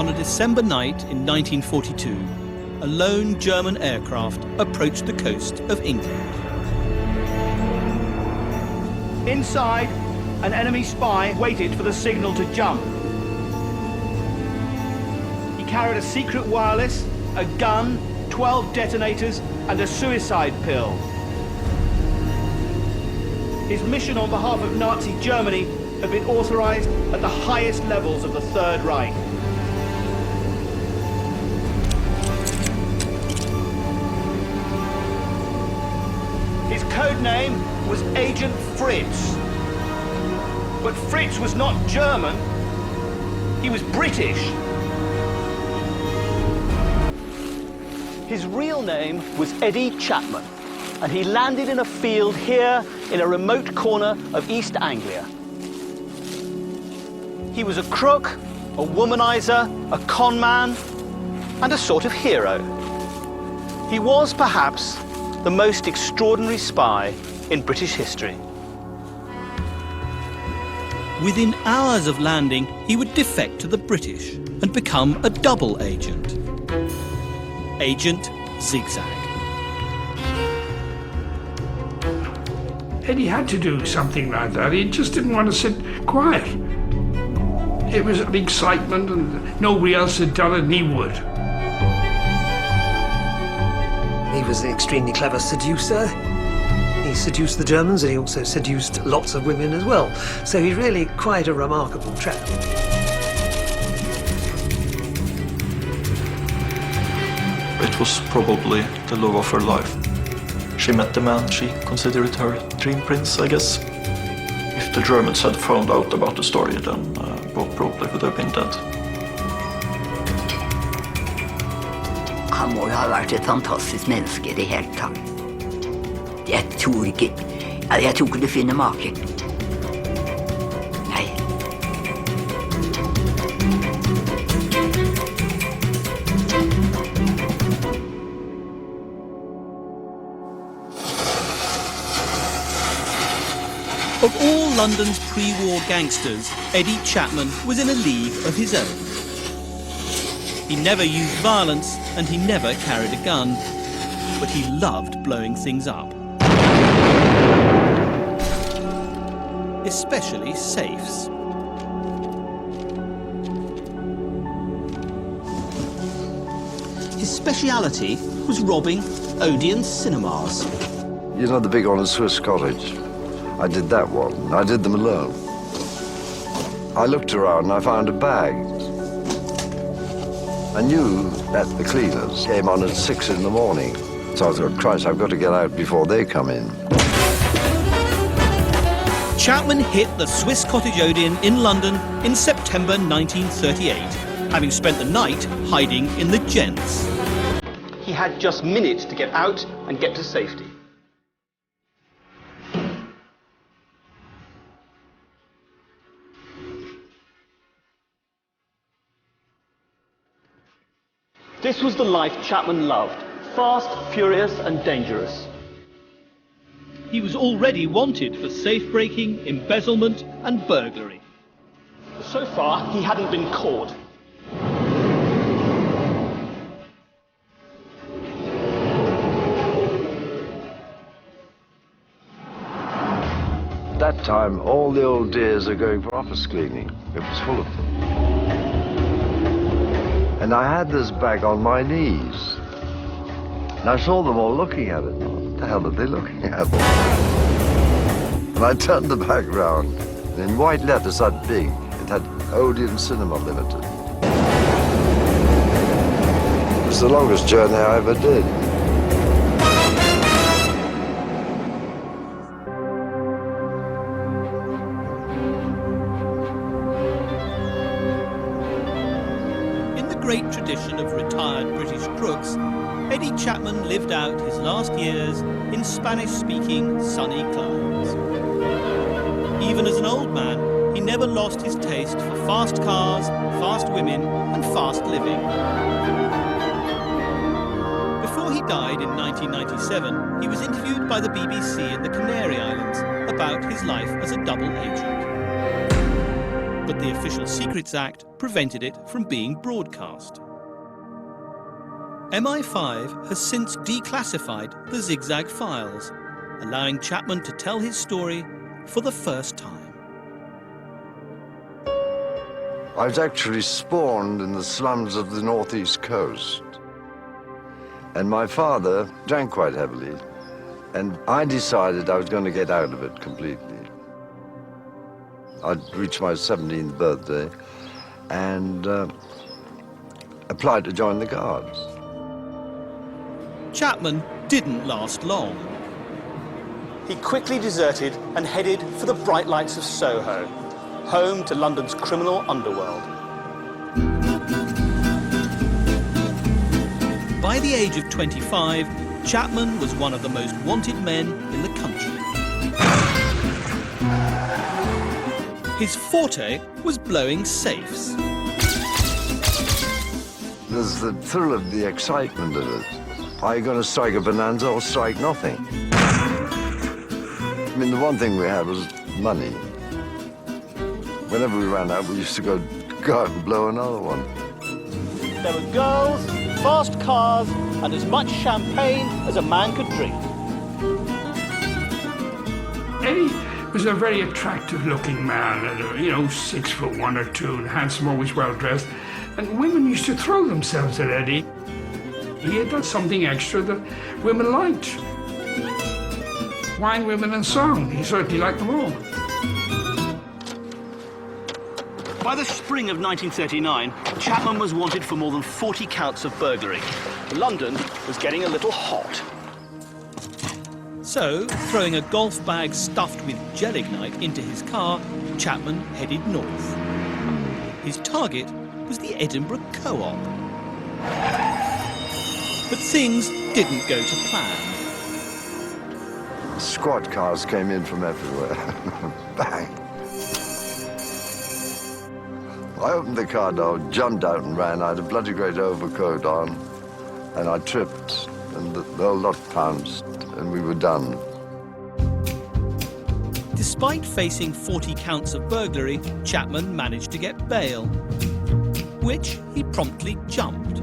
On a December night in 1942, a lone German aircraft approached the coast of England. Inside, an enemy spy waited for the signal to jump. He carried a secret wireless, a gun, 12 detonators, and a suicide pill. His mission on behalf of Nazi Germany had been authorized at the highest levels of the Third Reich. His code name was Agent Fritz. But Fritz was not German, he was British. His real name was Eddie Chapman, and he landed in a field here in a remote corner of East Anglia. He was a crook, a womanizer, a con man, and a sort of hero. He was perhaps the most extraordinary spy in British history. Within hours of landing, he would defect to the British and become a double agent. Agent Zigzag. Eddie had to do something like that. He just didn't want to sit quiet. It was an excitement and nobody else had done it and he would. He was an extremely clever seducer. He seduced the Germans and he also seduced lots of women as well. So he's really quite a remarkable chap. It was probably the love of her life. She met the man she considered her dream prince, I guess. If the Germans had found out about the story, then Bob probably would have been dead. Han må jo ha vært et fantastisk menneske i det hele tatt. Jeg tror ikke du finner maken. Nei. Of all London's pre-war gangsters, Eddie Chapman was in a league of his own. He never used violence and he never carried a gun, but he loved blowing things up. Especially safes. His speciality was robbing Odeon cinemas. You know the big one at Swiss Cottage? I did that one. I did them alone. I looked around and I found a bag. I knew that the cleaners came on at 6 in the morning. So I thought, Christ, I've got to get out before they come in. Chapman hit the Swiss Cottage Odeon in London in September 1938, having spent the night hiding in the gents. He had just minutes to get out and get to safety. This was the life Chapman loved, fast, furious, and dangerous. He was already wanted for safe-breaking, embezzlement, and burglary. So far, he hadn't been caught. At that time, all the old dears are going for office cleaning. It was full of them. And I had this bag on my knees. And I saw them all looking at it. What the hell are they looking at? And I turned the bag round. And in white letters that big, it had Odeon Cinema Limited. It was the longest journey I ever did. Great tradition of retired British crooks, Eddie Chapman lived out his last years in Spanish-speaking sunny climes. Even as an old man, he never lost his taste for fast cars, fast women, and fast living. Before he died in 1997, he was interviewed by the BBC in the Canary Islands about his life as a double agent. but the Official Secrets Act prevented it from being broadcast. MI5 has since declassified the Zigzag files, allowing Chapman to tell his story for the first time. I was actually spawned in the slums of the northeast coast. And my father drank quite heavily, and I decided I was going to get out of it completely. I'd reached my 17th birthday and applied to join the Guards. Chapman didn't last long. He quickly deserted and headed for the bright lights of Soho, home to London's criminal underworld. By the age of 25, Chapman was one of the most wanted men in the country. His forte was blowing safes. There's the thrill of the excitement of it. Are you going to strike a bonanza or strike nothing? I mean, the one thing we had was money. Whenever we ran out, we used to go out and blow another one. There were girls, fast cars, and as much champagne as a man could drink. Eddie was a very attractive-looking man, 6'1" or 2", and handsome, always well-dressed. And women used to throw themselves at Eddie. He had done something extra that women liked. Wine, women, and song. He certainly liked them all. By the spring of 1939, Chapman was wanted for more than 40 counts of burglary. London was getting a little hot. So, throwing a golf bag stuffed with gelignite into his car, Chapman headed north. His target was the Edinburgh Co-op. But things didn't go to plan. Squad cars came in from everywhere. Bang! I opened the car door, jumped out and ran. I had a bloody great overcoat on, and I tripped, and the whole lot pounced, and we were done. Despite facing 40 counts of burglary, Chapman managed to get bail, which he promptly jumped.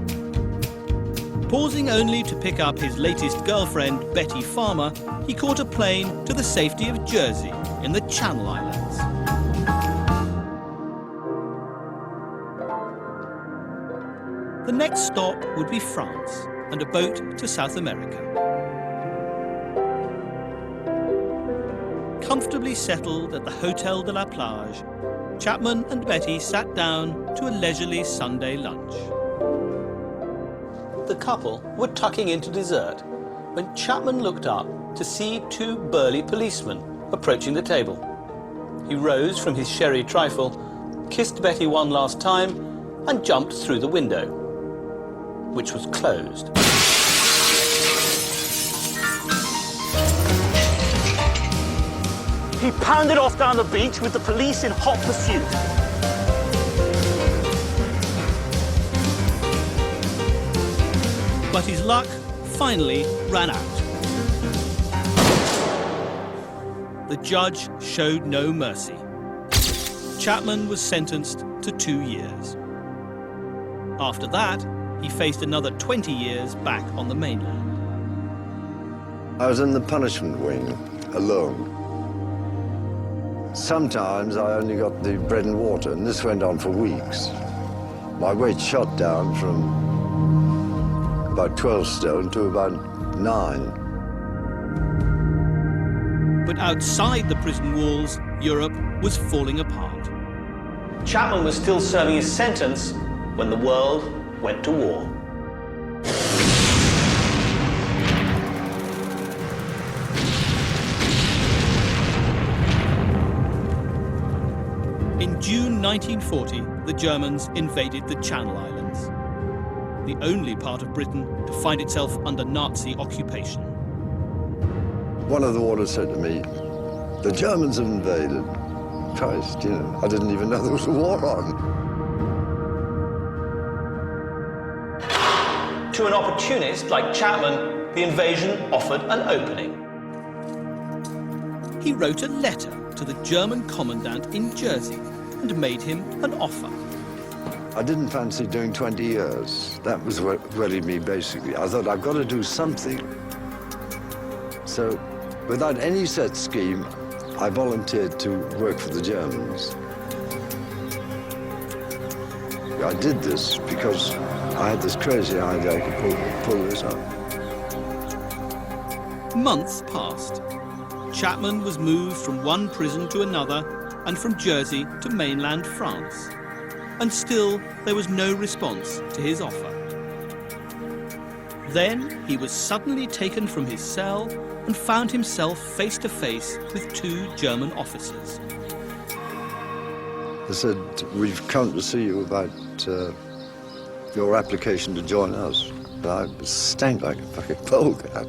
Pausing only to pick up his latest girlfriend, Betty Farmer, he caught a plane to the safety of Jersey in the Channel Islands. The next stop would be France and a boat to South America. Comfortably settled at the Hotel de la Plage, Chapman and Betty sat down to a leisurely Sunday lunch. The couple were tucking into dessert when Chapman looked up to see two burly policemen approaching the table. He rose from his sherry trifle, kissed Betty one last time, and jumped through the window, which was closed. He pounded off down the beach with the police in hot pursuit. But his luck finally ran out. The judge showed no mercy. Chapman was sentenced to 2 years. After that, he faced another 20 years back on the mainland. I was in the punishment wing, alone. Sometimes I only got the bread and water, and this went on for weeks. My weight shot down from about 12 stone to about 9. But outside the prison walls, Europe was falling apart. Chapman was still serving his sentence when the world went to war. In June 1940, the Germans invaded the Channel Islands, the only part of Britain to find itself under Nazi occupation. One of the warders said to me, "The Germans have invaded." Christ, I didn't even know there was a war on. To an opportunist like Chapman, the invasion offered an opening. He wrote a letter to the German commandant in Jersey, and made him an offer. I didn't fancy doing 20 years. That was what worried me, basically. I thought, I've got to do something. So, without any set scheme, I volunteered to work for the Germans. I did this because I had this crazy idea I could pull this off. Months passed. Chapman was moved from one prison to another and from Jersey to mainland France. And still there was no response to his offer. Then he was suddenly taken from his cell and found himself face to face with two German officers. They said, we've come to see you about your application to join us. But I stank like a fucking polecat.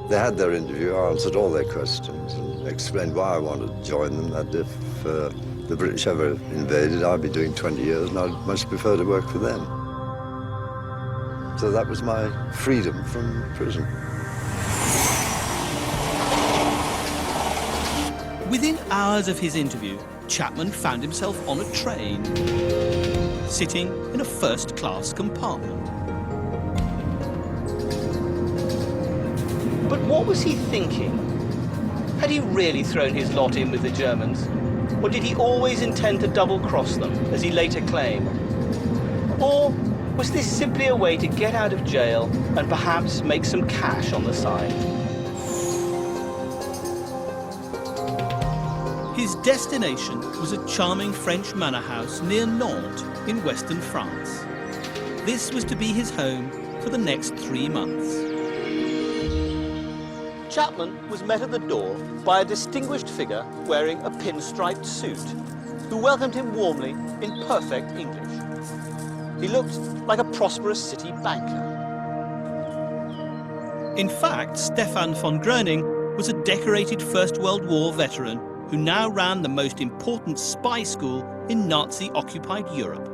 They had their interview, I answered all their questions and explained why I wanted to join them, that if the British ever invaded, I'd be doing 20 years and I'd much prefer to work for them. So that was my freedom from prison. Within hours of his interview, Chapman found himself on a train, sitting in a first-class compartment. But what was he thinking? Had he really thrown his lot in with the Germans? Or did he always intend to double-cross them, as he later claimed? Or was this simply a way to get out of jail and perhaps make some cash on the side? His destination was a charming French manor house near Nantes in western France. This was to be his home for the next 3 months. Chapman was met at the door by a distinguished figure wearing a pinstriped suit, who welcomed him warmly in perfect English. He looked like a prosperous city banker. In fact, Stefan von Groening was a decorated First World War veteran who now ran the most important spy school in Nazi-occupied Europe.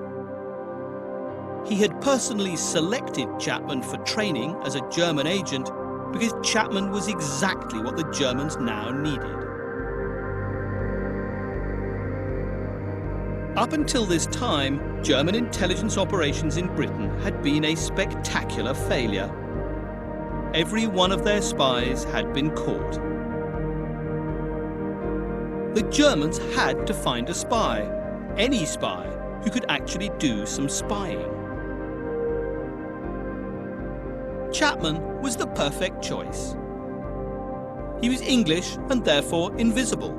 He had personally selected Chapman for training as a German agent because Chapman was exactly what the Germans now needed. Up until this time, German intelligence operations in Britain had been a spectacular failure. Every one of their spies had been caught. The Germans had to find a spy, any spy, who could actually do some spying. Chapman was the perfect choice. He was English and therefore invisible.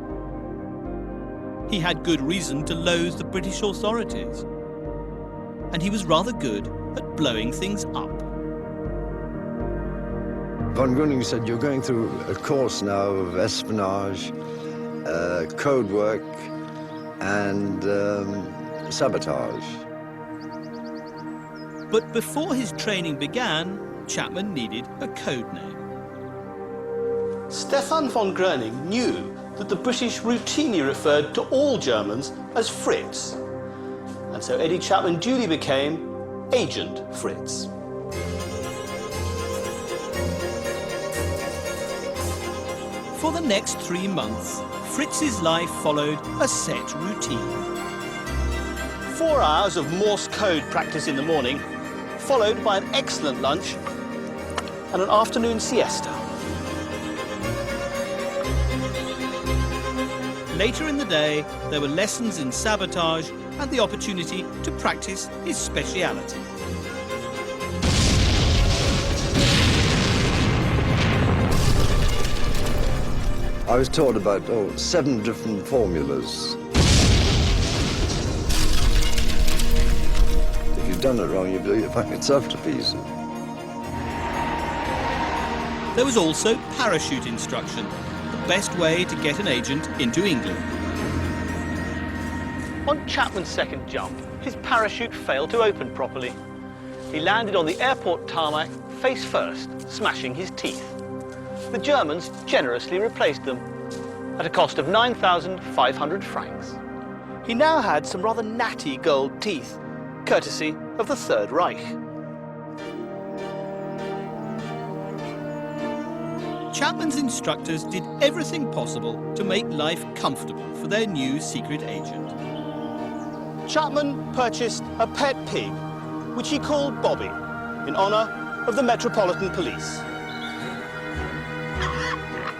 He had good reason to loathe the British authorities. And he was rather good at blowing things up. Von Groening said, you're going through a course now of espionage, code work, and sabotage. But before his training began, Chapman needed a code name. Stefan von Groening knew that the British routinely referred to all Germans as Fritz. And so Eddie Chapman duly became Agent Fritz. For the next 3 months, Fritz's life followed a set routine. 4 hours of Morse code practice in the morning, followed by an excellent lunch and an afternoon siesta. Later in the day, there were lessons in sabotage and the opportunity to practice his speciality. I was taught about 7 different formulas. If you've done it wrong, you blow your fucking self to pieces. There was also parachute instruction, the best way to get an agent into England. On Chapman's second jump, his parachute failed to open properly. He landed on the airport tarmac face first, smashing his teeth. The Germans generously replaced them at a cost of 9,500 francs. He now had some rather natty gold teeth, courtesy of the Third Reich. Chapman's instructors did everything possible to make life comfortable for their new secret agent. Chapman purchased a pet pig, which he called Bobby, in honour of the Metropolitan Police.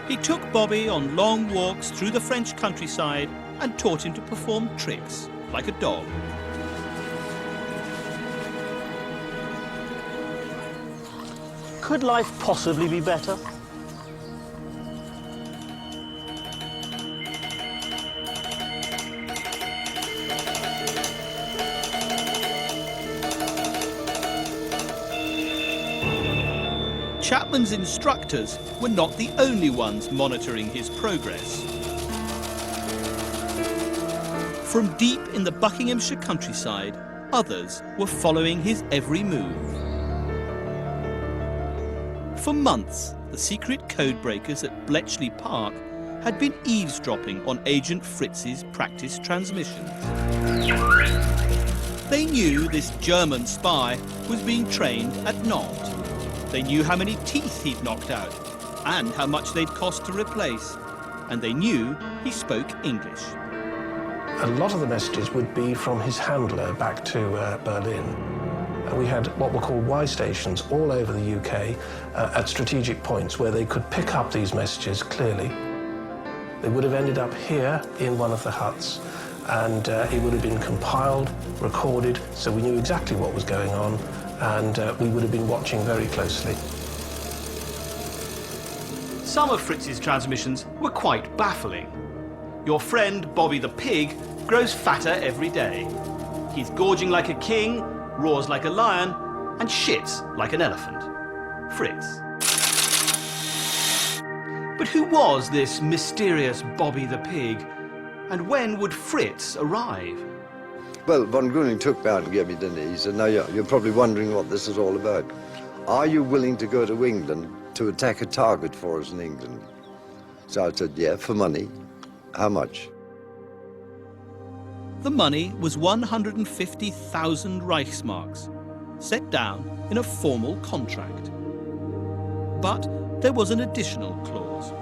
He took Bobby on long walks through the French countryside and taught him to perform tricks, like a dog. Could life possibly be better? Chapman's instructors were not the only ones monitoring his progress. From deep in the Buckinghamshire countryside, others were following his every move. For months, the secret codebreakers at Bletchley Park had been eavesdropping on Agent Fritz's practice transmissions. They knew this German spy was being trained at Nantes. They knew how many teeth he'd knocked out and how much they'd cost to replace. And they knew he spoke English. A lot of the messages would be from his handler back to Berlin. We had what were called Y stations all over the UK at strategic points where they could pick up these messages clearly. They would have ended up here in one of the huts, and it would have been compiled, recorded, so we knew exactly what was going on, and we would have been watching very closely. Some of Fritz's transmissions were quite baffling. Your friend Bobby the pig grows fatter every day. He's gorging like a king, roars like a lion, and shits like an elephant. Fritz. But who was this mysterious Bobby the pig, and when would Fritz arrive? Well, von Gruning took me out and gave me dinner. He said, now you're probably wondering what this is all about. Are you willing to go to England to attack a target for us in England? So I said, yeah, for money. How much? The money was 150,000 Reichsmarks, set down in a formal contract. But there was an additional clause.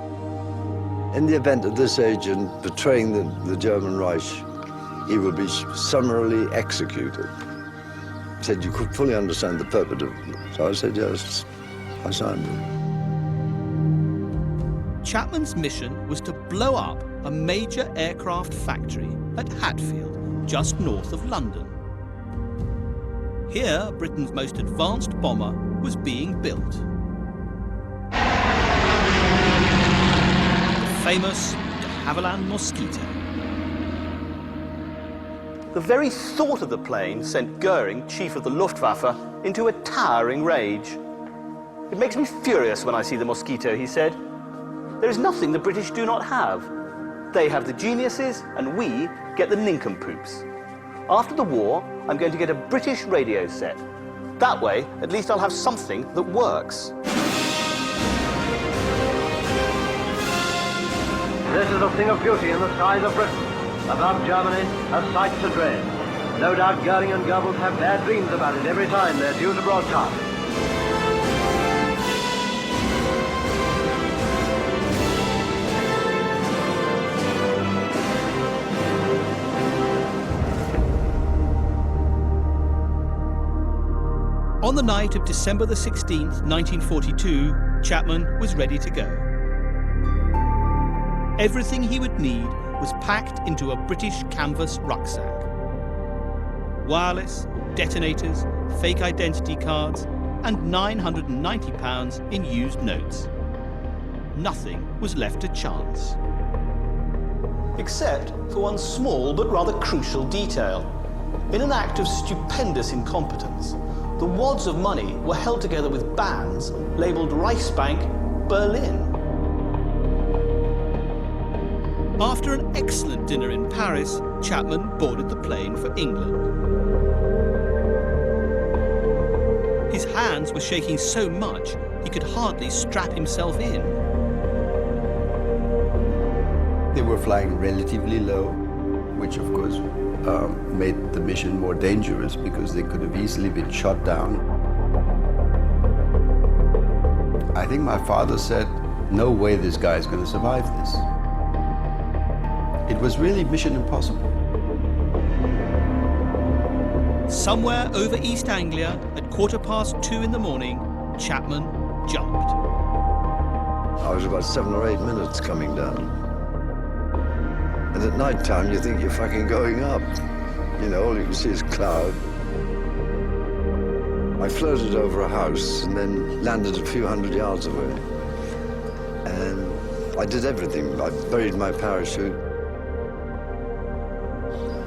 In the event of this agent betraying the German Reich, he will be summarily executed. He said you could fully understand the purpose of it. So I said, yes, I signed it. Chapman's mission was to blow up a major aircraft factory at Hatfield, just north of London. Here, Britain's most advanced bomber was being built. The famous de Havilland Mosquito. The very thought of the plane sent Goering, chief of the Luftwaffe, into a towering rage. It makes me furious when I see the Mosquito, he said. There is nothing the British do not have. They have the geniuses, and we get the nincompoops. After the war, I'm going to get a British radio set. That way, at least I'll have something that works. This is a thing of beauty in the skies of Britain. Above Germany, a sight to dread. No doubt Goering and Goebbels have bad dreams about it every time they're due to broadcast. On the night of December the 16th, 1942, Chapman was ready to go. Everything he would need was packed into a British canvas rucksack. Wireless, detonators, fake identity cards, and £990 in used notes. Nothing was left to chance. Except for one small but rather crucial detail. In an act of stupendous incompetence, the wads of money were held together with bands labelled Reichsbank Berlin. After an excellent dinner in Paris, Chapman boarded the plane for England. His hands were shaking so much he could hardly strap himself in. They were flying relatively low, which of course made the mission more dangerous because they could have easily been shot down. I think my father said no way this guy is going to survive this. It was really mission impossible. Somewhere over East Anglia, at 2:15 in the morning, Chapman jumped. I was about 7 or 8 minutes coming down. And at night time, you think you're fucking going up. You know, all you can see is cloud. I floated over a house and then landed a few hundred yards away. And I did everything. I buried my parachute.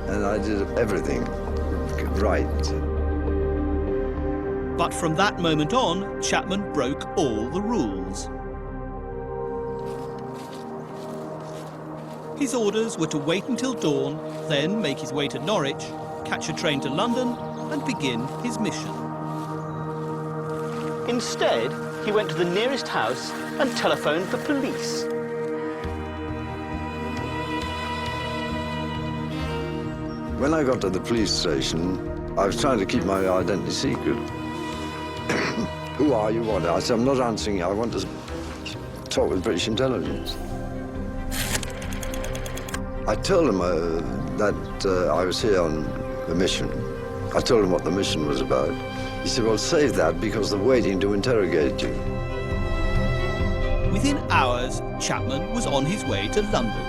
And I did everything right. But from that moment on, Chapman broke all the rules. His orders were to wait until dawn, then make his way to Norwich, catch a train to London, and begin his mission. Instead, he went to the nearest house and telephoned the police. When I got to the police station, I was trying to keep my identity secret. Who are you? What? I said, I'm not answering you. I want to talk with British intelligence. I told him that I was here on a mission. I told him what the mission was about. He said, well, save that because they're waiting to interrogate you. Within hours, Chapman was on his way to London.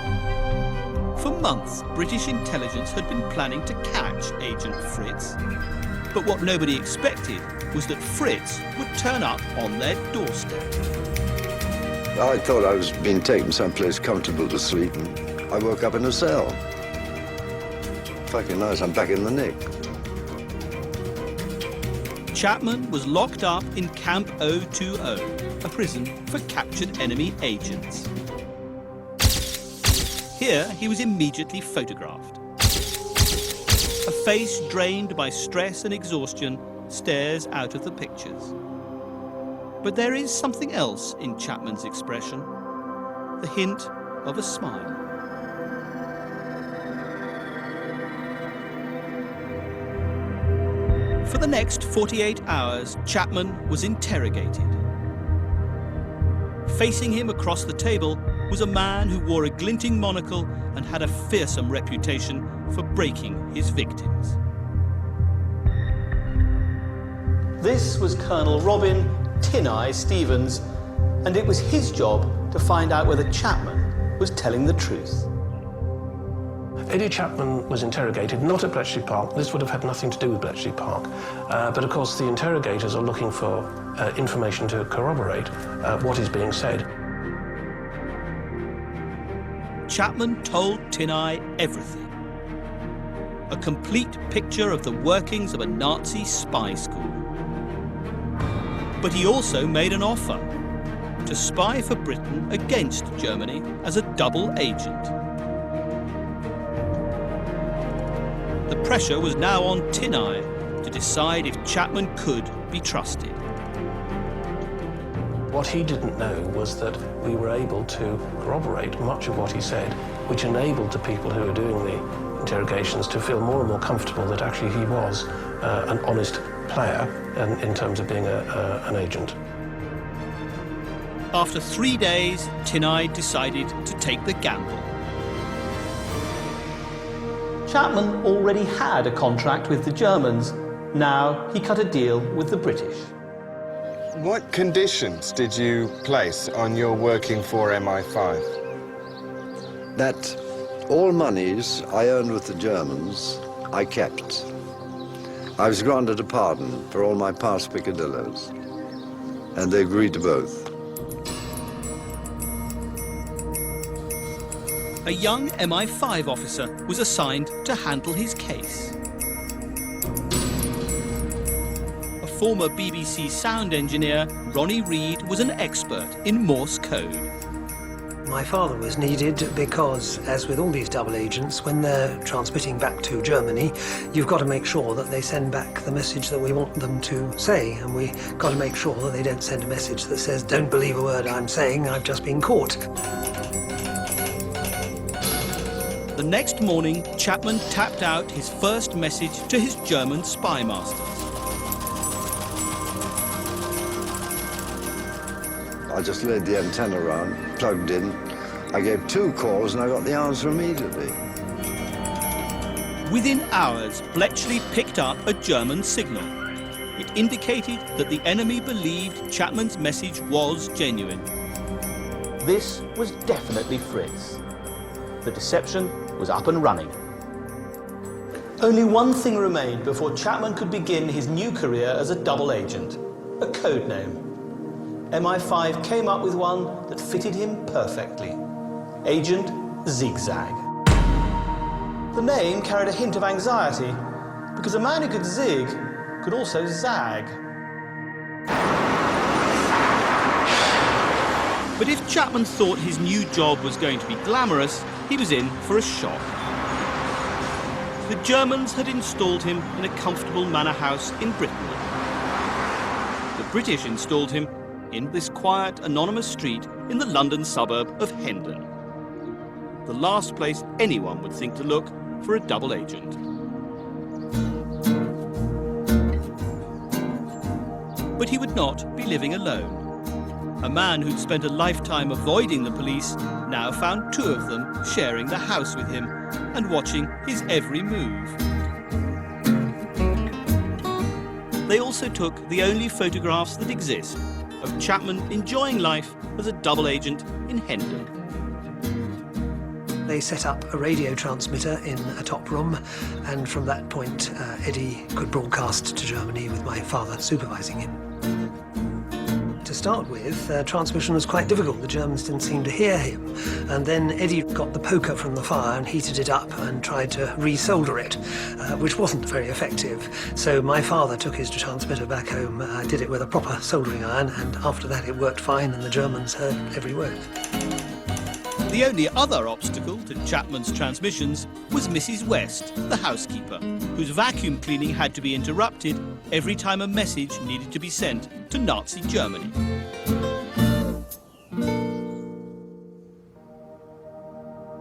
For months, British intelligence had been planning to catch Agent Fritz. But what nobody expected was that Fritz would turn up on their doorstep. I thought I was being taken someplace comfortable to sleep, and I woke up in a cell. Fucking nice, I'm back in the nick. Chapman was locked up in Camp 020, a prison for captured enemy agents. Here, he was immediately photographed. A face drained by stress and exhaustion stares out of the pictures. But there is something else in Chapman's expression, the hint of a smile. For the next 48 hours, Chapman was interrogated. Facing him across the table was a man who wore a glinting monocle and had a fearsome reputation for breaking his victims. This was Colonel Robin Tin Eye Stevens, and it was his job to find out whether Chapman was telling the truth. Eddie Chapman was interrogated, not at Bletchley Park. This would have had nothing to do with Bletchley Park. But of course, the interrogators are looking for information to corroborate what is being said. Chapman told Tin Eye everything. A complete picture of the workings of a Nazi spy school. But he also made an offer to spy for Britain against Germany as a double agent. The pressure was now on Tin Eye to decide if Chapman could be trusted. What he didn't know was that we were able to corroborate much of what he said, which enabled the people who were doing the interrogations to feel more and more comfortable that actually he was an honest player in terms of being an agent. After 3 days, Tin Eye decided to take the gamble. Chapman already had a contract with the Germans. Now he cut a deal with the British. What conditions did you place on your working for MI5? That all monies I earned with the Germans, I kept. I was granted a pardon for all my past peccadilloes, and they agreed to both. A young MI5 officer was assigned to handle his case. A former BBC sound engineer, Ronnie Reed, was an expert in Morse code. My father was needed because, as with all these double agents, when they're transmitting back to Germany, you've got to make sure that they send back the message that we want them to say, and we've got to make sure that they don't send a message that says, "Don't believe a word I'm saying, I've just been caught." The next morning, Chapman tapped out his first message to his German spy masters. I just laid the antenna around, plugged in. I gave 2 calls and I got the answer immediately. Within hours, Bletchley picked up a German signal. It indicated that the enemy believed Chapman's message was genuine. This was definitely Fritz. The deception was up and running. Only one thing remained before Chapman could begin his new career as a double agent, a code name. MI5 came up with one that fitted him perfectly. Agent Zigzag. The name carried a hint of anxiety, because a man who could zig could also zag. But if Chapman thought his new job was going to be glamorous, he was in for a shock. The Germans had installed him in a comfortable manor house in Brittany. The British installed him in this quiet, anonymous street in the London suburb of Hendon. The last place anyone would think to look for a double agent. But he would not be living alone. A man who'd spent a lifetime avoiding the police now found 2 of them sharing the house with him and watching his every move. They also took the only photographs that exist of Chapman enjoying life as a double agent in Hendon. They set up a radio transmitter in a top room, and from that point, Eddie could broadcast to Germany with my father supervising him. To start with, transmission was quite difficult. The Germans didn't seem to hear him. And then Eddie got the poker from the fire and heated it up and tried to resolder it, which wasn't very effective. So my father took his transmitter back home, did it with a proper soldering iron, and after that it worked fine and the Germans heard every word. The only other obstacle to Chapman's transmissions was Mrs. West, the housekeeper, whose vacuum cleaning had to be interrupted every time a message needed to be sent to Nazi Germany.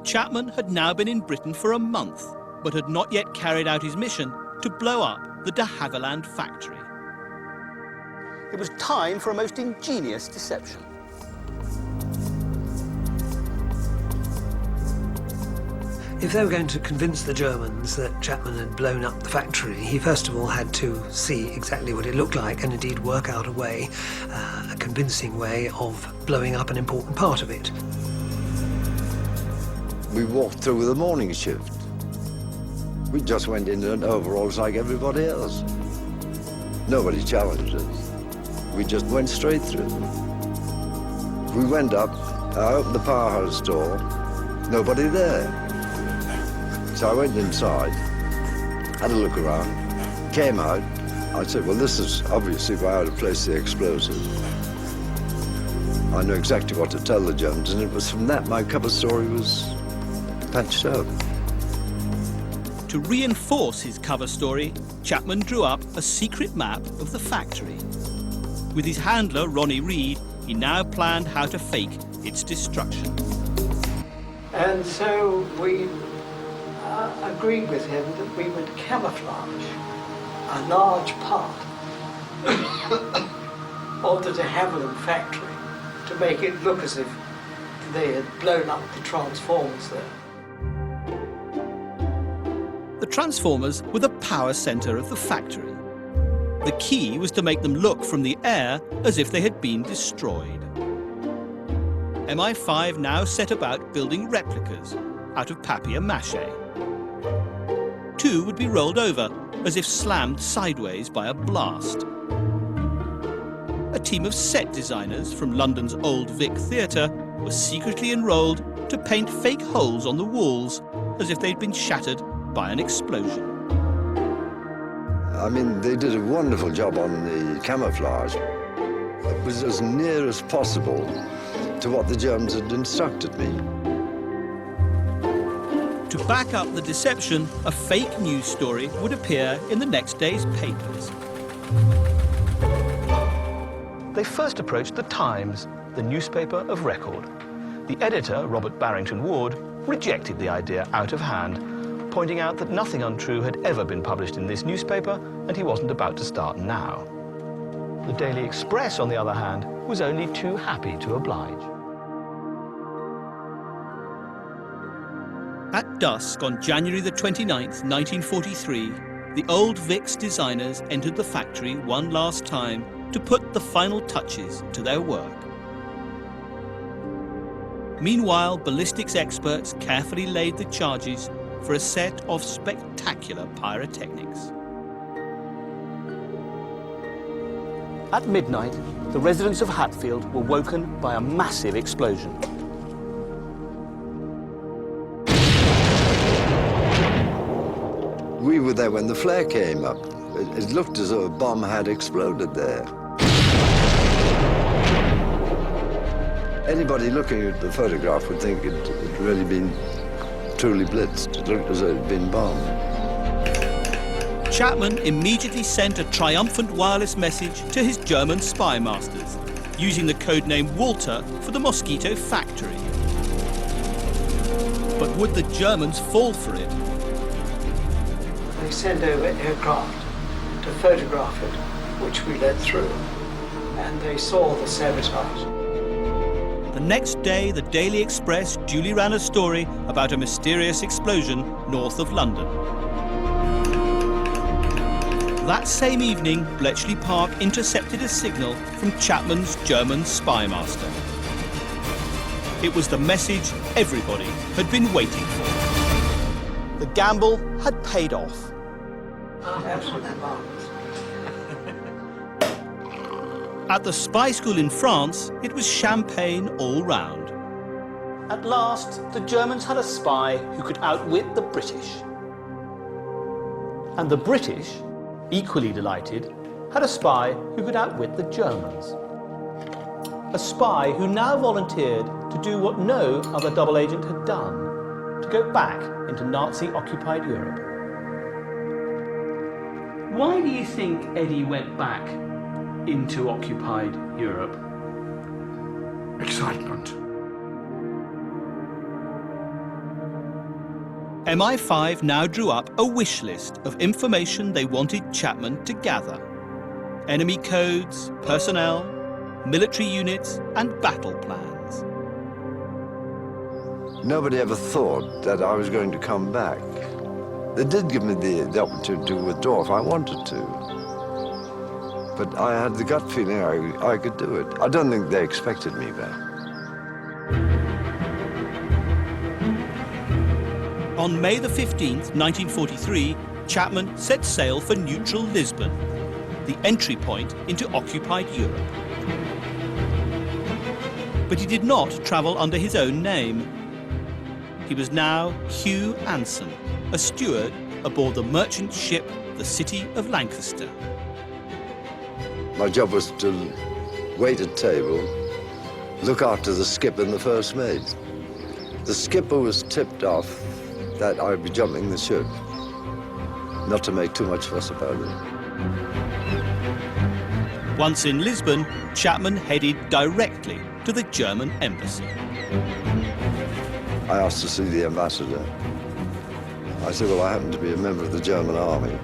Chapman had now been in Britain for a month, but had not yet carried out his mission to blow up the de Havilland factory. It was time for a most ingenious deception. If they were going to convince the Germans that Chapman had blown up the factory, he first of all had to see exactly what it looked like and indeed work out a way, a convincing way of blowing up an important part of it. We walked through the morning shift. We just went in overalls like everybody else. Nobody challenged us. We just went straight through. We went up, I opened the powerhouse door, nobody there. So I went inside, had a look around, came out. I said, well, this is obviously where I had to place the explosive. I knew exactly what to tell the Germans, and it was from that my cover story was patched up. To reinforce his cover story, Chapman drew up a secret map of the factory. With his handler, Ronnie Reed, he now planned how to fake its destruction. And so we agreed with him that we would camouflage a large part of the de Havilland factory to make it look as if they had blown up the transformers there. The transformers were the power centre of the factory. The key was to make them look from the air as if they had been destroyed. MI5 now set about building replicas out of papier-mâché. 2 would be rolled over as if slammed sideways by a blast. A team of set designers from London's Old Vic Theatre was secretly enrolled to paint fake holes on the walls as if they'd been shattered by an explosion. I mean, they did a wonderful job on the camouflage. It was as near as possible to what the Germans had instructed me. To back up the deception, a fake news story would appear in the next day's papers. They first approached the Times, the newspaper of record. The editor, Robert Barrington Ward, rejected the idea out of hand, pointing out that nothing untrue had ever been published in this newspaper, and he wasn't about to start now. The Daily Express, on the other hand, was only too happy to oblige. At dusk on January the 29th, 1943, the Old Vics designers entered the factory one last time to put the final touches to their work. Meanwhile, ballistics experts carefully laid the charges for a set of spectacular pyrotechnics. At midnight, the residents of Hatfield were woken by a massive explosion. We were there when the flare came up. It looked as though a bomb had exploded there. Anybody looking at the photograph would think it had really been truly blitzed. It looked as though it had been bombed. Chapman immediately sent a triumphant wireless message to his German spy masters, using the codename Walter for the Mosquito factory. But would the Germans fall for it? They sent over aircraft to photograph it, which we led through, and they saw the sabotage. The next day, the Daily Express duly ran a story about a mysterious explosion north of London. That same evening, Bletchley Park intercepted a signal from Chapman's German spy master. It was the message everybody had been waiting for. The gamble had paid off. Absolutely marvelous. At the spy school in France, it was champagne all round. At last, the Germans had a spy who could outwit the British. And the British, equally delighted, had a spy who could outwit the Germans. A spy who now volunteered to do what no other double agent had done, to go back into Nazi-occupied Europe. Why do you think Eddie went back into occupied Europe? Excitement. MI5 now drew up a wish list of information they wanted Chapman to gather. Enemy codes, personnel, military units and battle plans. Nobody ever thought that I was going to come back. They did give me the opportunity to withdraw if I wanted to. But I had the gut feeling I could do it. I don't think they expected me back. On May the 15th, 1943, Chapman set sail for neutral Lisbon, the entry point into occupied Europe. But he did not travel under his own name. He was now Hugh Anson, a steward aboard the merchant ship the City of Lancaster. My job was to wait at table, look after the skipper and the first mate. The skipper was tipped off that I would be jumping the ship, not to make too much fuss about it. Once in Lisbon, Chapman headed directly to the German embassy. I asked to see the ambassador. I said, well, I happen to be a member of the German army.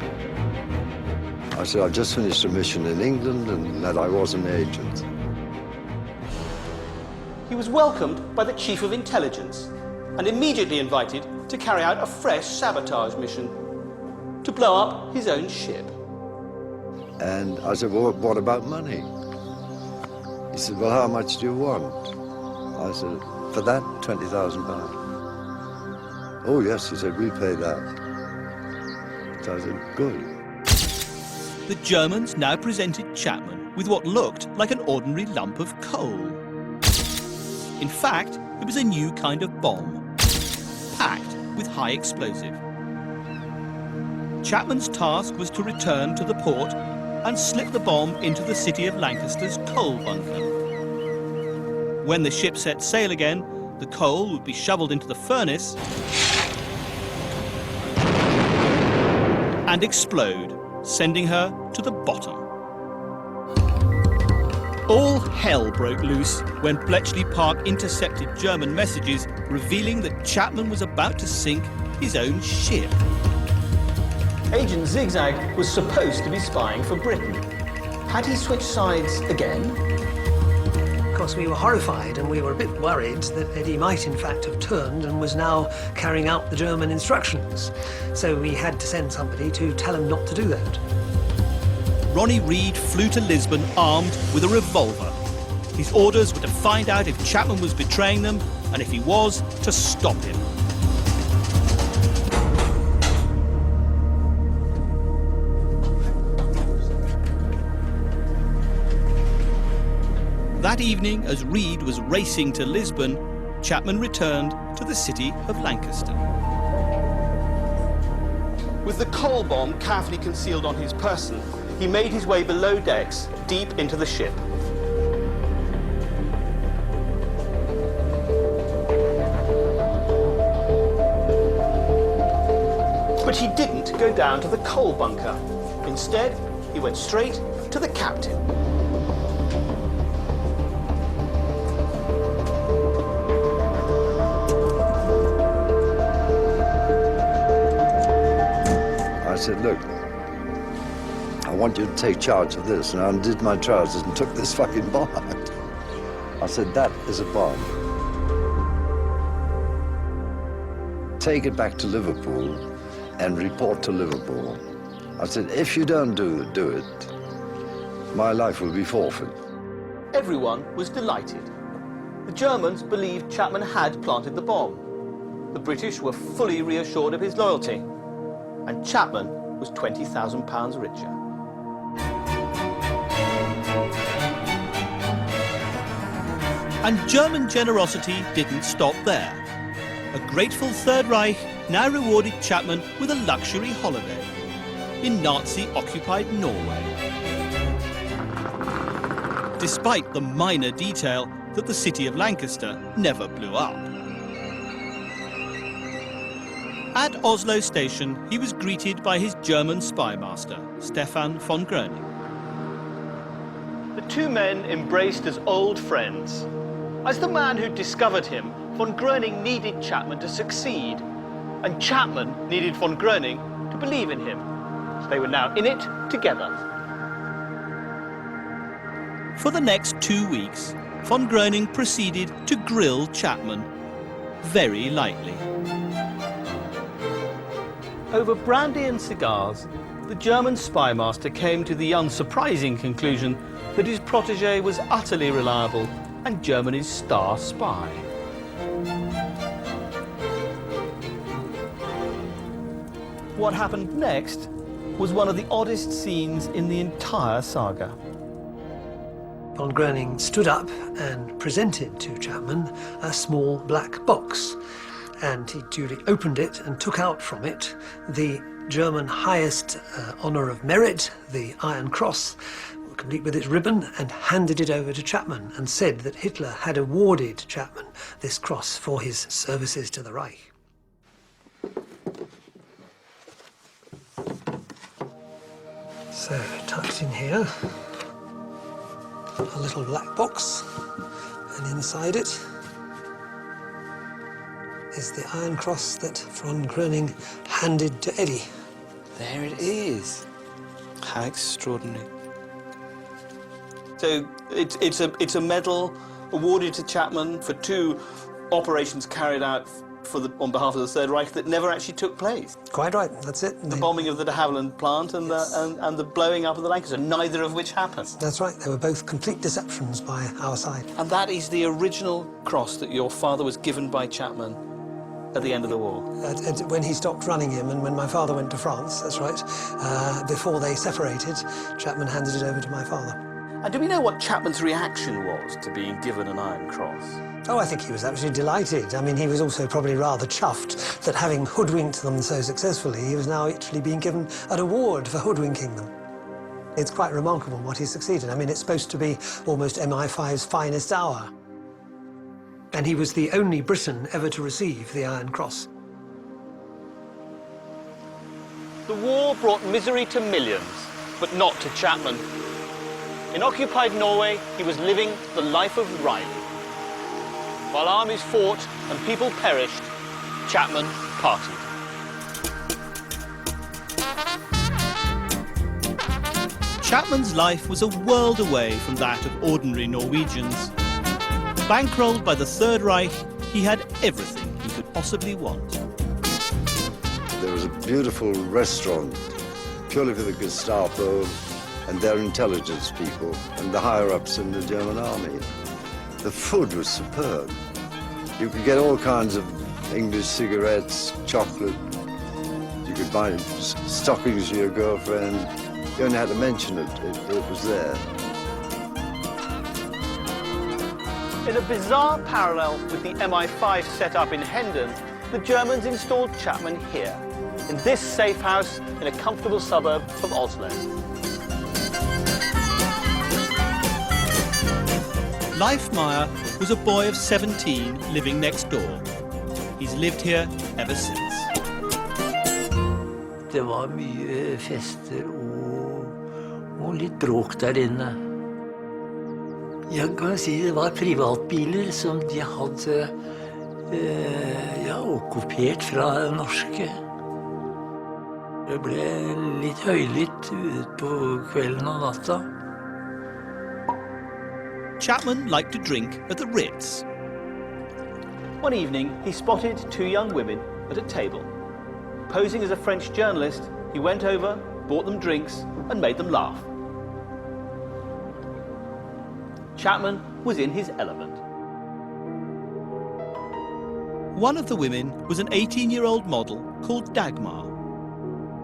I said, I've just finished a mission in England and that I was an agent. He was welcomed by the Chief of Intelligence and immediately invited to carry out a fresh sabotage mission to blow up his own ship. And I said, well, what about money? He said, well, how much do you want? I said, for that, £20,000. Oh, yes, he said, we pay that. So I said, good. The Germans now presented Chapman with what looked like an ordinary lump of coal. In fact, it was a new kind of bomb, packed with high explosive. Chapman's task was to return to the port and slip the bomb into the City of Lancaster's coal bunker. When the ship set sail again, the coal would be shoveled into the furnace and explode, sending her to the bottom. All hell broke loose when Bletchley Park intercepted German messages revealing that Chapman was about to sink his own ship. Agent Zigzag was supposed to be spying for Britain. Had he switched sides again? Of course, we were horrified and we were a bit worried that Eddie might in fact have turned and was now carrying out the German instructions. So we had to send somebody to tell him not to do that. Ronnie Reed flew to Lisbon armed with a revolver. His orders were to find out if Chapman was betraying them, and if he was, to stop him. That evening, as Reed was racing to Lisbon, Chapman returned to the city of Lancaster. With the coal bomb carefully concealed on his person, he made his way below decks, deep into the ship. But he didn't go down to the coal bunker. Instead, he went straight to the captain. I said, look, I want you to take charge of this. And I undid my trousers and took this fucking bomb out. I said, that is a bomb. Take it back to Liverpool and report to Liverpool. I said, if you don't do it, my life will be forfeit. Everyone was delighted. The Germans believed Chapman had planted the bomb. The British were fully reassured of his loyalty. And Chapman was £20,000 richer. And German generosity didn't stop there. A grateful Third Reich now rewarded Chapman with a luxury holiday in Nazi-occupied Norway. Despite the minor detail that the city of Lancaster never blew up. At Oslo station, he was greeted by his German spy master, Stefan von Gröning. The two men embraced as old friends. As the man who discovered him, von Gröning needed Chapman to succeed, and Chapman needed von Gröning to believe in him. They were now in it together. For the next 2 weeks, von Gröning proceeded to grill Chapman very lightly. Over brandy and cigars, the German spy master came to the unsurprising conclusion that his protégé was utterly reliable and Germany's star spy. What happened next was one of the oddest scenes in the entire saga. Von Gröning stood up and presented to Chapman a small black box. And he duly opened it and took out from it the German highest honour of merit, the Iron Cross, complete with its ribbon, and handed it over to Chapman and said that Hitler had awarded Chapman this cross for his services to the Reich. So, tucked in here, a little black box, and inside it is the Iron Cross that von Gröning handed to Eddie. There it is. How extraordinary. So it's a medal awarded to Chapman for 2 operations carried out on behalf of the Third Reich that never actually took place. Quite right, that's it. The bombing of the de Havilland plant and, and the blowing up of the Lancaster, neither of which happened. That's right, they were both complete deceptions by our side. And that is the original cross that your father was given by Chapman at the end of the war. When he stopped running him and when my father went to France, that's right, before they separated, Chapman handed it over to my father. And do we know what Chapman's reaction was to being given an Iron Cross? Oh, I think he was absolutely delighted. I mean, he was also probably rather chuffed that having hoodwinked them so successfully, he was now actually being given an award for hoodwinking them. It's quite remarkable what he succeeded. I mean, it's supposed to be almost MI5's finest hour. And he was the only Briton ever to receive the Iron Cross. The war brought misery to millions, but not to Chapman. In occupied Norway, he was living the life of Riley. While armies fought and people perished, Chapman partied. Chapman's life was a world away from that of ordinary Norwegians. Bankrolled by the Third Reich, he had everything he could possibly want. There was a beautiful restaurant purely for the Gestapo and their intelligence people and the higher-ups in the German army. The food was superb. You could get all kinds of English cigarettes, chocolate. You could buy stockings for your girlfriend. You only had to mention it, it was there. In a bizarre parallel with the MI5 set up in Hendon, the Germans installed Chapman here, in this safe house in a comfortable suburb of Oslo. Leif Meyer was a boy of 17 living next door. He's lived here ever since. Det var mye fester og litt bråk der inne. Jeg kan si det var privatbiler som de hadde okkupert fra norske. Det ble litt høylytt ut på kvelden og natta. Chapman liked to drink at the Ritz. One evening, he spotted two young women at a table. Posing as a French journalist, he went over, bought them drinks, and made them laugh. Chapman was in his element. One of the women was an 18-year-old model called Dagmar.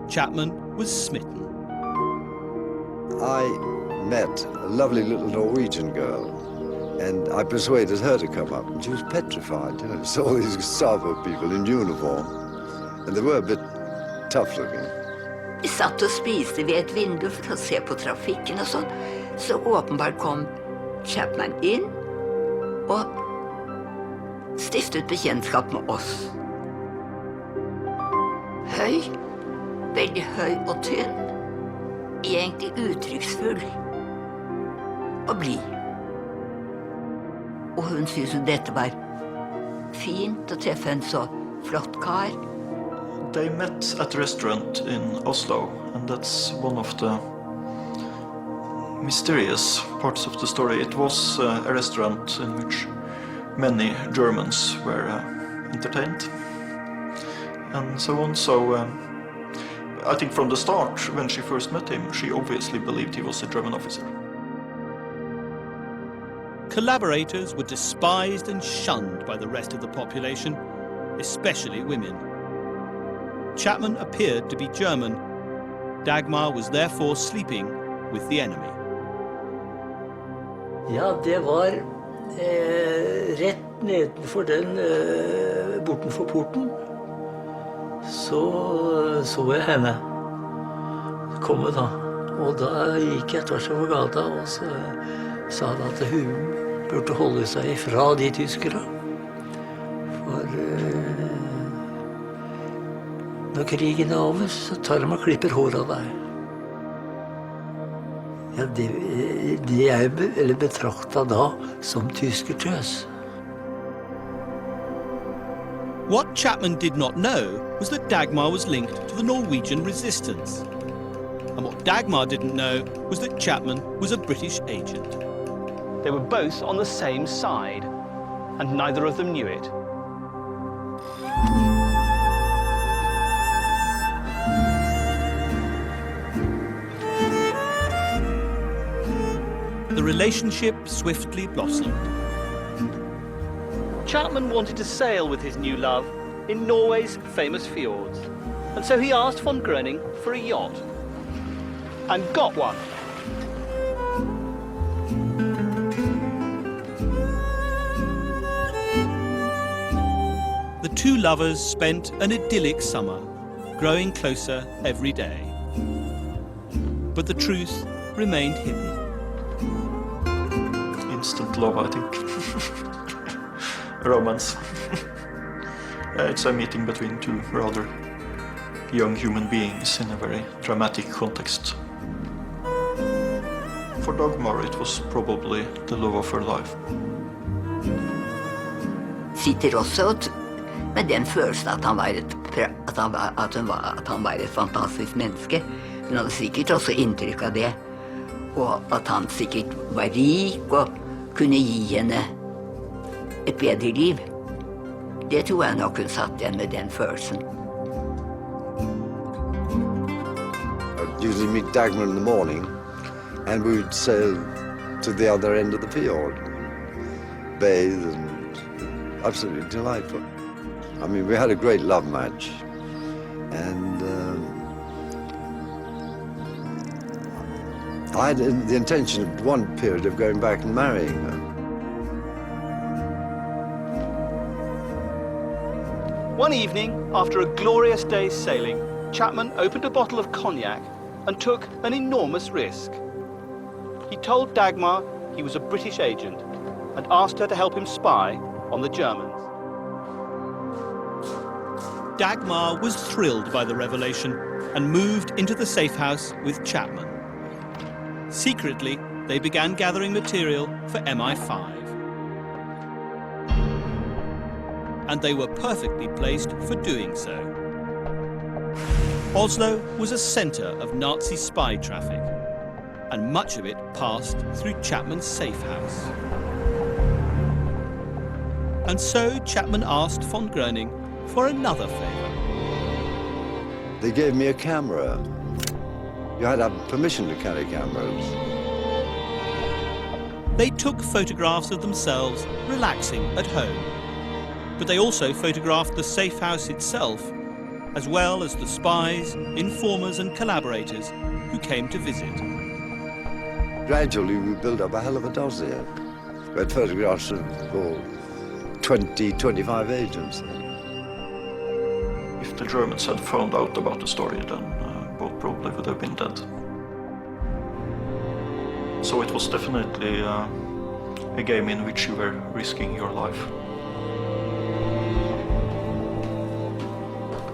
Chapman was smitten. I met a lovely little Norwegian girl, and I persuaded her to come up, and she was petrified. You know, saw all these Gestapo people in uniform, and they were a bit tough-looking. Vi satt og spiste ved et vindu for å se på trafikken og sånn. Så åpenbart kom Chapman inn og stiftet bekjentskap med oss. Høy, veldig høy og tynn, egentlig uttrykksfull og blid. Og hun syntes jo dette var fint å treffe en så flott kar. They met at a restaurant in Oslo, and that's one of the mysterious parts of the story. It was a restaurant in which many Germans were entertained and so on. So I think from the start, when she first met him, she obviously believed he was a German officer. Collaborators were despised and shunned by the rest of the population, especially women. Chapman appeared to be German. Dagmar was therefore sleeping with the enemy. Ja, det var rett nedenfor den bortenfor porten. Så jeg henne komme da. Og da gikk jeg tvers over gata, og så sa han at hun burde holde seg fra de tyskere. For når krigen er over, så tar de og klipper hår av deg. Ja, det jeg betraktet da som tyskertøs. What Chapman did not know was that Dagmar was linked to the Norwegian resistance. And what Dagmar didn't know was that Chapman was a British agent. They were both on the same side, and neither of them knew it. The relationship swiftly blossomed. Chapman wanted to sail with his new love in Norway's famous fjords, and so he asked von Gröning for a yacht, and got one. The two lovers spent an idyllic summer, growing closer every day. But the truth remained hidden. Instant love, I think. Romance. It's a meeting between two rather young human beings in a very dramatic context. For Dagmar, it was probably the love of her life. Sitter også med den følelsen at han var et fantastisk menneske. Hun hadde sikkert også inntrykk av det. Og at han sikkert var rik og kunne gi henne et bedre liv. Det tror jeg nok hun satt igjen med den følelsen. I'd usually meet Dagmar in the morning, and we would sail to the other end of the fjord, bathe, and absolutely delightful. I mean, we had a great love match, and I had the intention at one period of going back and marrying her. One evening, after a glorious day's sailing, Chapman opened a bottle of cognac and took an enormous risk. He told Dagmar he was a British agent and asked her to help him spy on the Germans. Dagmar was thrilled by the revelation and moved into the safe house with Chapman. Secretly, they began gathering material for MI5. And they were perfectly placed for doing so. Oslo was a centre of Nazi spy traffic, and much of it passed through Chapman's safe house. And so Chapman asked von Groening for another favour. They gave me a camera. You had to have permission to carry cameras. They took photographs of themselves relaxing at home. But they also photographed the safe house itself, as well as the spies, informers and collaborators who came to visit. Gradually, we built up a hell of a dossier. We had photographs of 20, 25 agents. If the Germans had found out about the story, then both probably would have been dead. So it was definitely a game in which you were risking your life.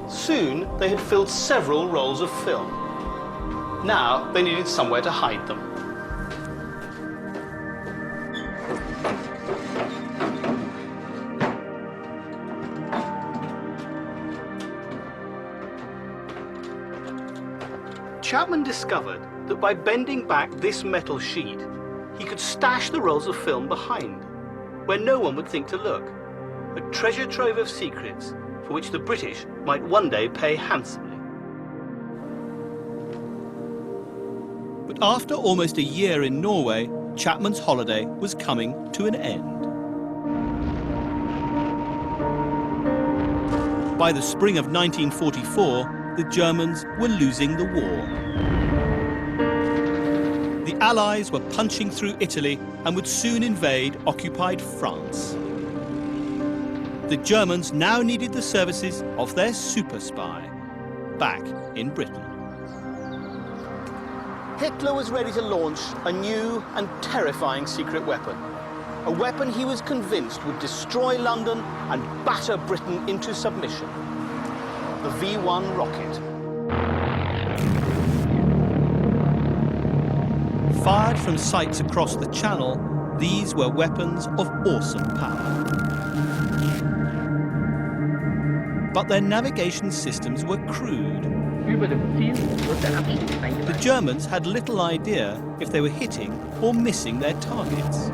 Soon, they had filled several rolls of film. Now, they needed somewhere to hide them. Chapman discovered that by bending back this metal sheet, he could stash the rolls of film behind, where no one would think to look. A treasure trove of secrets for which the British might one day pay handsomely. But after almost a year in Norway, Chapman's holiday was coming to an end. By the spring of 1944, the Germans were losing the war. The Allies were punching through Italy and would soon invade occupied France. The Germans now needed the services of their super spy back in Britain. Hitler was ready to launch a new and terrifying secret weapon. A weapon he was convinced would destroy London and batter Britain into submission. The V1 rocket. Fired from sites across the Channel, these were weapons of awesome power. But their navigation systems were crude. The Germans had little idea if they were hitting or missing their targets.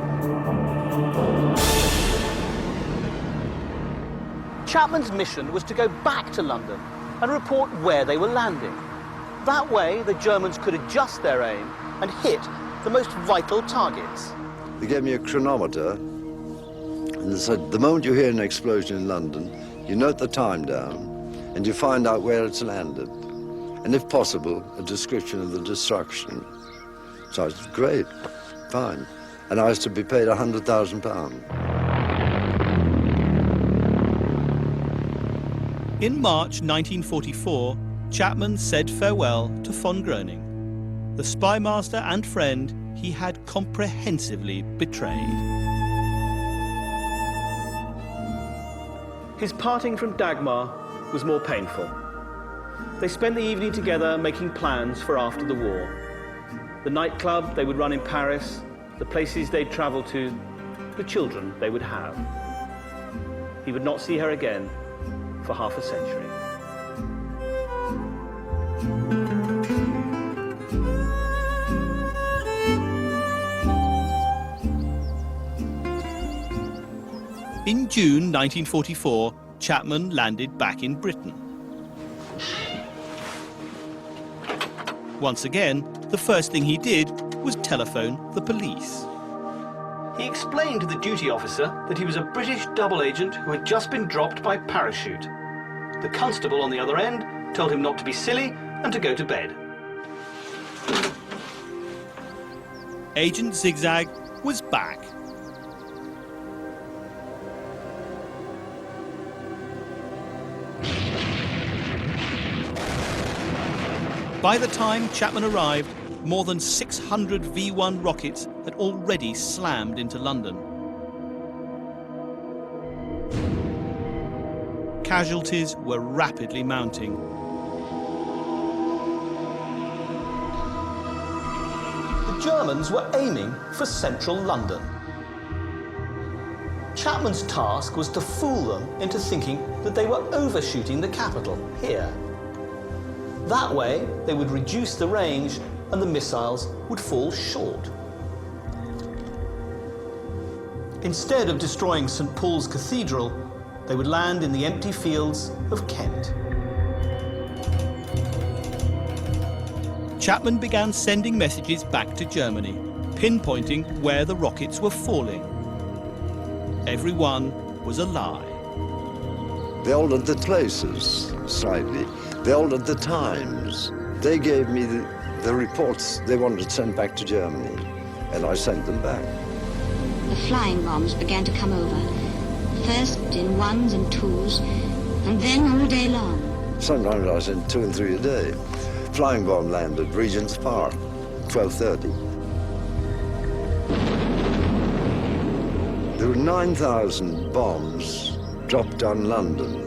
Chapman's mission was to go back to London and report where they were landing. That way, the Germans could adjust their aim and hit the most vital targets. They gave me a chronometer, and they said, the moment you hear an explosion in London, you note the time down, and you find out where it's landed. And if possible, a description of the destruction. So I said, great, fine. And I was to be paid £100,000. In March 1944, Chapman said farewell to von Groening, the spy master and friend he had comprehensively betrayed. His parting from Dagmar was more painful. They spent the evening together making plans for after the war. The nightclub they would run in Paris, the places they'd travel to, the children they would have. He would not see her again for half a century. In June 1944, Chapman landed back in Britain. Once again, the first thing he did was telephone the police. He explained to the duty officer that he was a British double agent who had just been dropped by parachute. The constable on the other end told him not to be silly and to go to bed. Agent Zigzag was back. By the time Chapman arrived, more than 600 V-1 rockets had already slammed into London. Casualties were rapidly mounting. The Germans were aiming for central London. Chapman's task was to fool them into thinking that they were overshooting the capital here. That way, they would reduce the range and the missiles would fall short. Instead of destroying St. Paul's Cathedral, they would land in the empty fields of Kent. Chapman began sending messages back to Germany, pinpointing where the rockets were falling. Every one was a lie. They altered the places slightly. They altered the times. They gave me the reports they wanted sent back to Germany, and I sent them back. The flying bombs began to come over, first in ones and twos, and then all day long. Sometimes I sent 2 and 3 a day. Flying bomb landed Regent's Park, 12:30. There were 9,000 bombs dropped on London.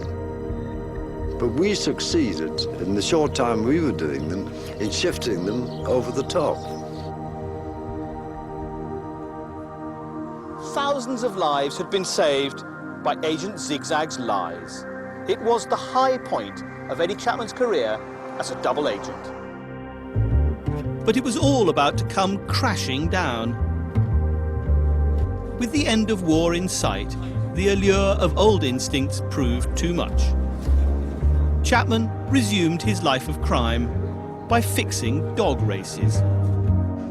But we succeeded, in the short time we were doing them, in shifting them over the top. Thousands of lives had been saved by Agent Zigzag's lies. It was the high point of Eddie Chapman's career as a double agent. But it was all about to come crashing down. With the end of war in sight, the allure of old instincts proved too much. Chapman resumed his life of crime by fixing dog races.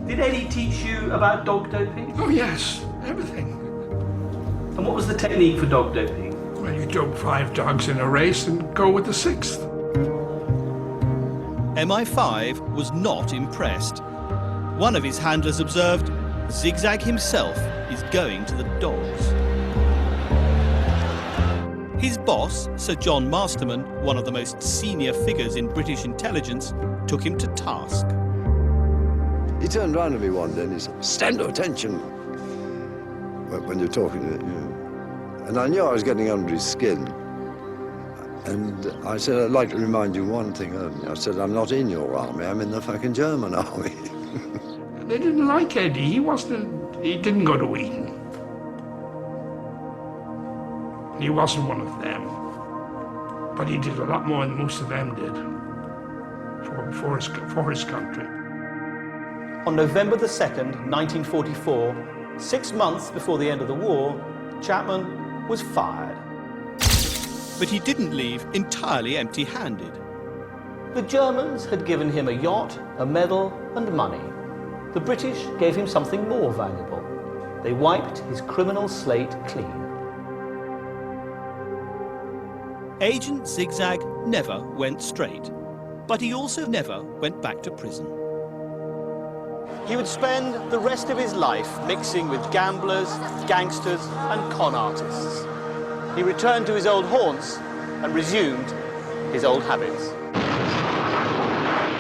Did Eddie teach you about dog doping? Oh, yes, everything. And what was the technique for dog doping? Well, you dope 5 dogs in a race and go with the 6th. MI5 was not impressed. One of his handlers observed, Zigzag himself is going to the dogs. His boss, Sir John Masterman, one of the most senior figures in British intelligence, took him to task. He turned around to me one day and he said, "Stand to attention," when you're talking to him. And I knew I was getting under his skin. And I said, "I'd like to remind you one thing only." I said, "I'm not in your army, I'm in the fucking German army." They didn't like Eddie. He didn't go to Eton. He wasn't one of them. But he did a lot more than most of them did for his country. On November the 2nd, 1944, 6 months before the end of the war, Chapman was fired. But he didn't leave entirely empty-handed. The Germans had given him a yacht, a medal, and money. The British gave him something more valuable. They wiped his criminal slate clean. Agent Zigzag never went straight, but he also never went back to prison. He would spend the rest of his life mixing with gamblers, gangsters, and con artists. He returned to his old haunts and resumed his old habits.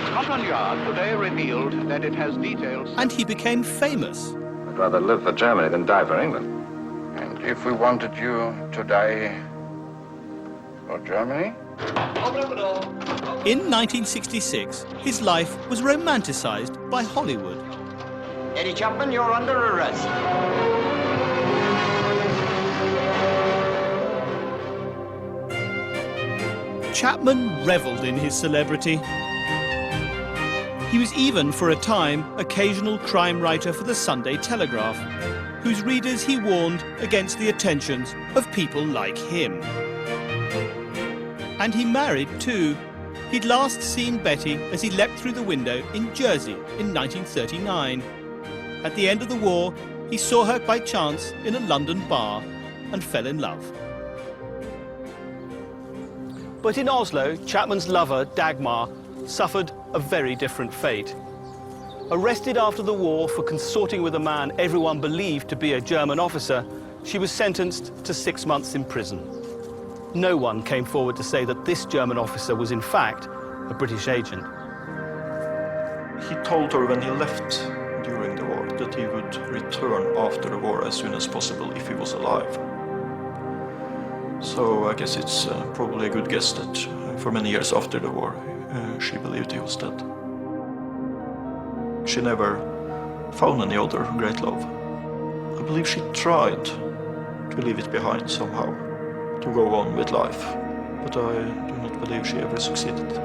Scotland Yard today revealed that it has details... And he became famous. I'd rather live for Germany than die for England. And if we wanted you to die for Germany? In 1966, his life was romanticized by Hollywood. Eddie Chapman, you're under arrest. Chapman reveled in his celebrity. He was even, for a time, occasional crime writer for the Sunday Telegraph. whose readers he warned against the attentions of people like him. And he married too. He'd last seen Betty as he leapt through the window in Jersey in 1939. At the end of the war, he saw her by chance in a London bar and fell in love. But in Oslo, Chapman's lover, Dagmar, suffered a very different fate. Arrested after the war for consorting with a man everyone believed to be a German officer, she was sentenced to 6 months in prison. No one came forward to say that this German officer was in fact a British agent. He told her when he left during the war that he would return after the war as soon as possible if he was alive. So I guess it's probably a good guess that for many years after the war she believed he was dead. She never found any other great love. I believe she tried to leave it behind somehow, to go on with life, but I do not believe she ever succeeded.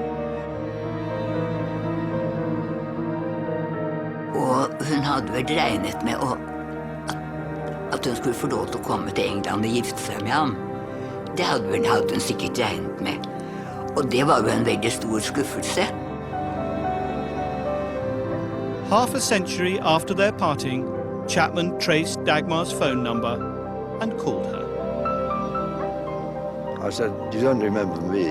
Og hun hadde vel regnet med at hun skulle få lov til å komme til England og gifte seg med ham. Det hadde hun sikkert regnet med. Og det var jo en veldig stor skuffelse. Half a century after their parting, Chapman traced Dagmar's phone number and called her. I said, "You don't remember me?"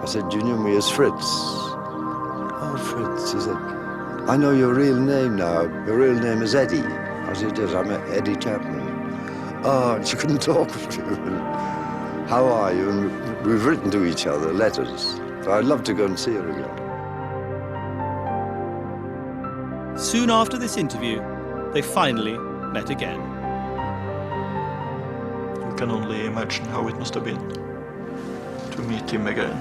I said, "You knew me as Fritz." "Oh, Fritz," he said, "I know your real name now. Your real name is Eddie." I said, "Yes, I'm Eddie Chapman." "Oh," and she couldn't talk to him. "How are you?" And we've written to each other letters. So I'd love to go and see her again. Soon after this interview, they finally met again. You can only imagine how it must have been to meet him again.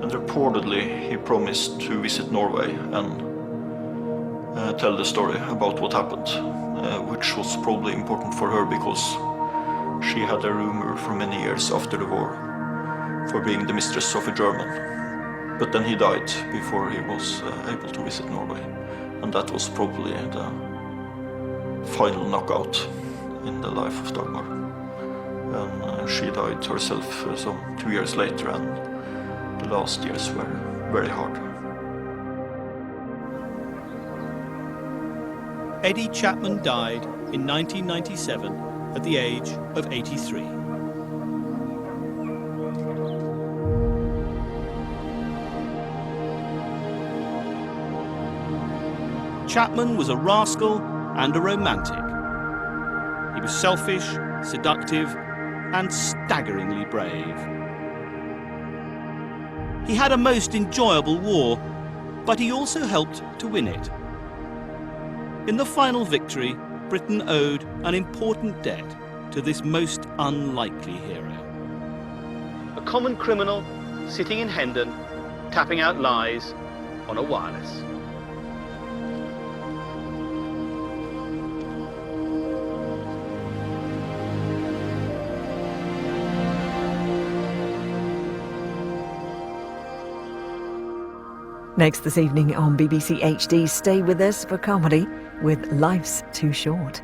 And reportedly, he promised to visit Norway and tell the story about what happened, which was probably important for her because she had a rumor for many years after the war for being the mistress of a German. But then he died before he was able to visit Norway. And that was probably the final knockout in the life of Dagmar. And she died herself some 2 years later, and the last years were very hard. Eddie Chapman died in 1997 at the age of 83. Chapman was a rascal and a romantic. He was selfish, seductive, and staggeringly brave. He had a most enjoyable war, but he also helped to win it. In the final victory, Britain owed an important debt to this most unlikely hero. A common criminal sitting in Hendon, tapping out lies on a wireless. Next this evening on BBC HD, stay with us for comedy with Life's Too Short.